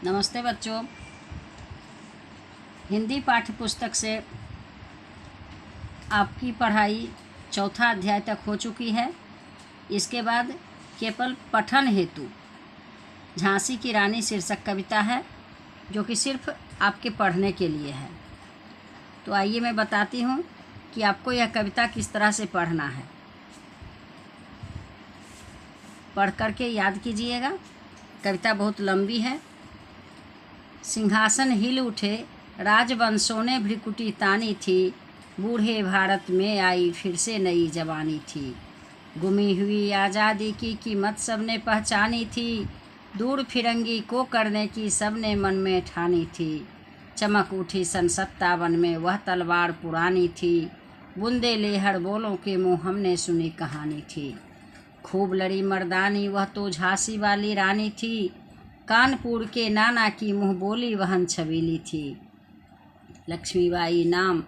नमस्ते बच्चों। हिंदी पाठ्य पुस्तक से आपकी पढ़ाई चौथा अध्याय तक हो चुकी है। इसके बाद केवल पठन हेतु झांसी की रानी शीर्षक कविता है, जो कि सिर्फ आपके पढ़ने के लिए है। तो आइए मैं बताती हूँ कि आपको यह कविता किस तरह से पढ़ना है। पढ़ करके याद कीजिएगा। कविता बहुत लंबी है। सिंहासन हिल उठे, राजवंशों ने भ्रिकुटी तानी थी, बूढ़े भारत में आई फिर से नई जवानी थी। गुमी हुई आज़ादी की कीमत सबने पहचानी थी, दूर फिरंगी को करने की सबने मन में ठानी थी। चमक उठी सन 57 में वह तलवार पुरानी थी, बूंदे लेहड़ बोलों के मुँह हमने सुनी कहानी थी। खूब लड़ी मर्दानी वह तो झांसी वाली रानी थी, कानपुर के नाना की मुँह बोली वहन छबीली थी। लक्ष्मीबाई नाम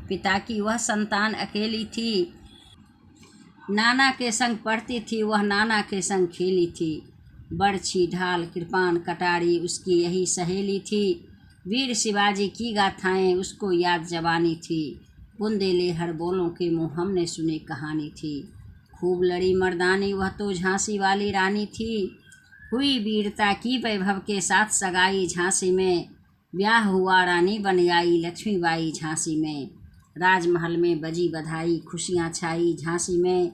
पिता की वह संतान अकेली थी, नाना के संग पढ़ती थी वह नाना के संग खेली थी। बरछी ढाल कृपान कटारी उसकी यही सहेली थी, वीर शिवाजी की गाथाएं उसको याद जवानी थी। बूंदे लेहड़ बोलों के मुँह हमने सुनी कहानी थी। खूब लड़ी मर्दानी वह तो झांसी वाली रानी थी, हुई वीरता की वैभव के साथ सगाई झांसी में। ब्याह हुआ रानी बन आई लक्ष्मीबाई झांसी में, राजमहल में बजी बधाई खुशियाँ छाई झांसी में।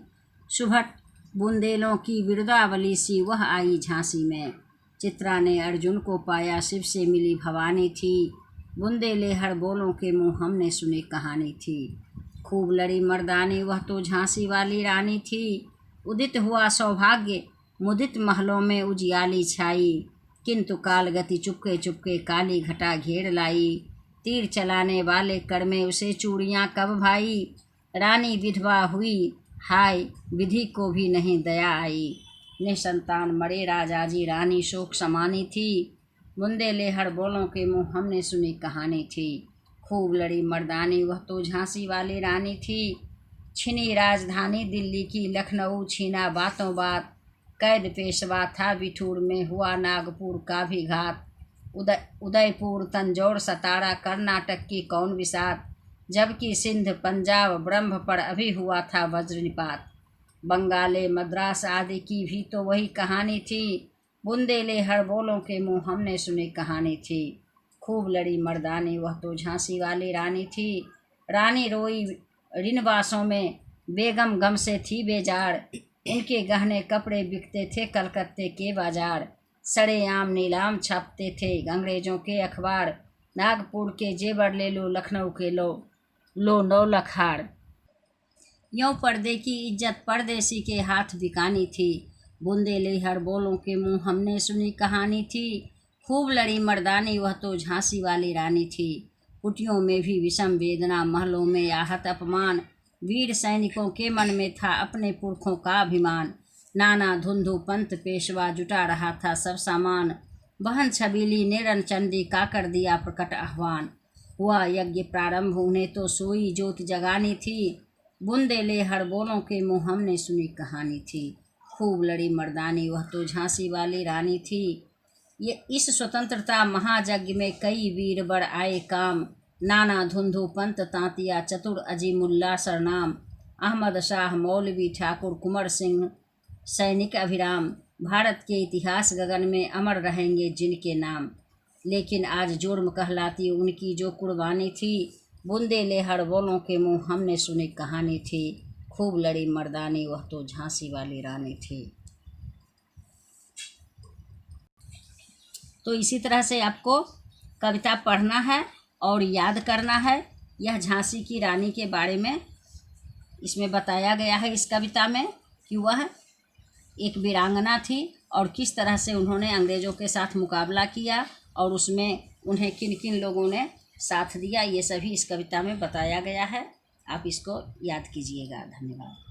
सुभट बुंदेलों की बिरदावली सी वह आई झांसी में, चित्रा ने अर्जुन को पाया शिव से मिली भवानी थी। बूंदे लेहड़ बोलों के मुँह हमने सुनी कहानी थी। खूब लड़ी मर्दानी वह तो झांसी वाली रानी थी, उदित हुआ सौभाग्य मुदित महलों में उजियाली छाई। किंतु काल गति चुपके चुपके काली घटा घेर लाई, तीर चलाने वाले कर में उसे चूड़ियाँ कब भाई। रानी विधवा हुई हाय विधि को भी नहीं दया आई, निसंतान मरे राजाजी रानी शोक समानी थी। बूंदे लेहड़ बोलों के मुँह हमने सुनी कहानी थी। खूब लड़ी मर्दानी वह तो झांसी वाली रानी थी, छिनी राजधानी दिल्ली की लखनऊ छीना बातों बात। कैद पेशवा था बिठूर में हुआ नागपुर का भी घात, उदयपुर तंजौर सतारा कर्नाटक की कौन विसात। जबकि सिंध पंजाब ब्रह्म पर अभी हुआ था वज्रनिपात, बंगाले मद्रास आदि की भी तो वही कहानी थी। बूंदे लेहड़ बोलों के मुँह हमने सुनी कहानी थी। खूब लड़ी मर्दानी वह तो झांसी वाली रानी थी, रानी रोई ऋणवासों में बेगम गम से थी बेजार। उनके गहने कपड़े बिकते थे कलकत्ते के बाजार, सड़े आम नीलाम छापते थे अंग्रेजों के अखबार। नागपुर के जेवर ले लो लखनऊ के लो 9 लाख हार, यों पर्दे की इज्जत परदेसी के हाथ बिकानी थी। बूंदे लेहड़ बोलों के मुँह हमने सुनी कहानी थी। खूब लड़ी मर्दानी वह तो झांसी वाली रानी थी, कुटियों में भी विषम वेदना महलों में आहत अपमान। वीर सैनिकों के मन में था अपने पुरखों का अभिमान, नाना धुंधु पंत पेशवा जुटा रहा था सब सामान। बहन छबीली ने रणचंडी का कर दिया प्रकट आह्वान, हुआ यज्ञ प्रारंभ उन्हें तो सोई ज्योत जगानी थी। बूंदे लेहड़ बोलों के मुँह हमने सुनी कहानी थी। खूब लड़ी मर्दानी वह तो झांसी वाली रानी थी। ये इस स्वतंत्रता महायज्ञ में कई वीर बड़ आए काम, नाना धुंधु पंत तांतिया चतुर अजीमुल्ला सरनाम। अहमद शाह मौलवी ठाकुर कुंवर सिंह सैनिक अभिराम, भारत के इतिहास गगन में अमर रहेंगे जिनके नाम। लेकिन आज जुर्म कहलाती उनकी जो कुर्बानी थी, बूंदे लेहड़ बोलों के मुँह हमने सुनी कहानी थी। खूब लड़ी मर्दानी वह तो झांसी वाली रानी थी। तो इसी तरह से आपको कविता पढ़ना है और याद करना है। यह झांसी की रानी के बारे में इसमें बताया गया है इस कविता में कि वह एक वीरांगना थी और किस तरह से उन्होंने अंग्रेज़ों के साथ मुकाबला किया और उसमें उन्हें किन किन लोगों ने साथ दिया, ये सभी इस कविता में बताया गया है। आप इसको याद कीजिएगा। धन्यवाद।